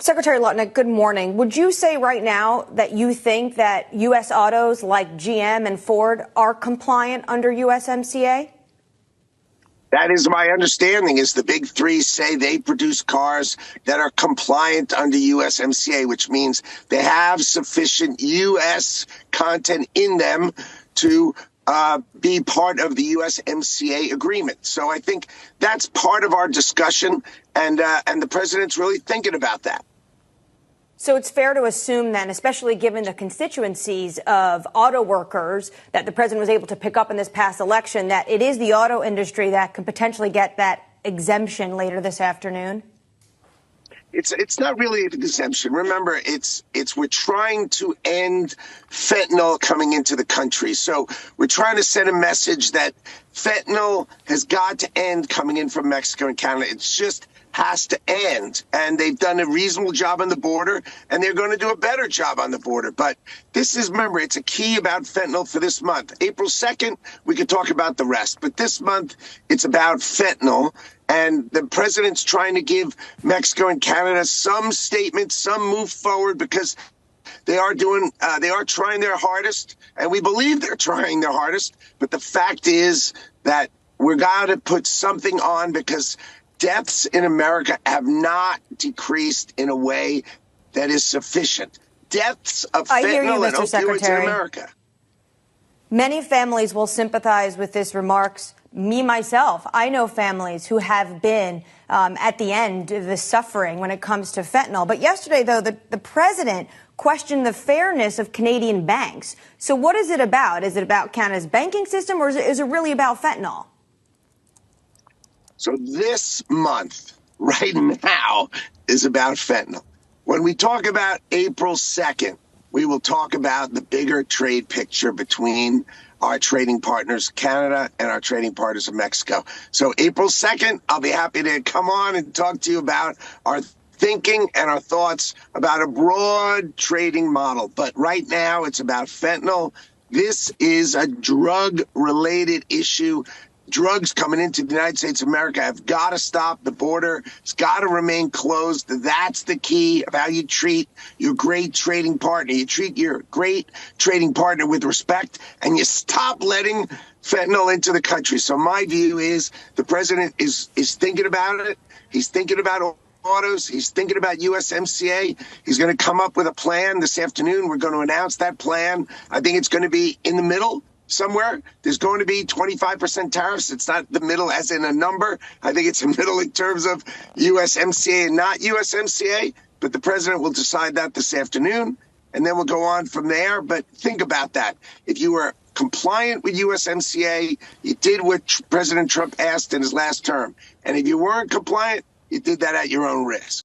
Secretary Lutnick, good morning. Would you say right now that you think that U.S. autos like GM and Ford are compliant under USMCA? That is my understanding, is the big three say they produce cars that are compliant under USMCA, which means they have sufficient U.S. content in them to be part of the USMCA agreement. So I think that's part of our discussion, and the president's really thinking about that. So it's fair to assume then, especially given the constituencies of auto workers that the president was able to pick up in this past election, that it is the auto industry that could potentially get that exemption later this afternoon? It's not really an exemption. Remember, we're trying to end fentanyl coming into the country. So we're trying to send a message that fentanyl has got to end coming in from Mexico and Canada. It's just has to end. And they've done a reasonable job on the border, and they're going to do a better job on the border. But this is, remember, it's a key about fentanyl for this month. April 2nd, we could talk about the rest. But this month, it's about fentanyl. And the president's trying to give Mexico and Canada some statement, some move forward, because they are trying their hardest, and we believe they're trying their hardest. But the fact is that we're got to put something on, because deaths in America have not decreased in a way that is sufficient. Deaths of fentanyl and opioids in America. Many families will sympathize with this remarks. Me, myself, I know families who have been at the end of the suffering when it comes to fentanyl. But yesterday, though, the president questioned the fairness of Canadian banks. So what is it about? Is it about Canada's banking system, or is it really about fentanyl? So this month, right now, is about fentanyl. When we talk about April 2nd, we will talk about the bigger trade picture between our trading partners, Canada, and our trading partners of Mexico. So April 2nd, I'll be happy to come on and talk to you about our thinking and our thoughts about a broad trading model. But right now, it's about fentanyl. This is a drug-related issue. Drugs coming into the United States of America have got to stop. The border has got to remain closed. That's the key of how you treat your great trading partner. You treat your great trading partner with respect, and you stop letting fentanyl into the country. So my view is the president is thinking about it. He's thinking about autos. He's thinking about USMCA. He's going to come up with a plan this afternoon. We're going to announce that plan. I think it's going to be in the middle. Somewhere there's going to be 25% tariffs. It's not the middle as in a number. I think it's the middle in terms of USMCA and not USMCA. But the president will decide that this afternoon, and then we'll go on from there. But think about that. If you were compliant with USMCA, you did what President Trump asked in his last term. And if you weren't compliant, you did that at your own risk.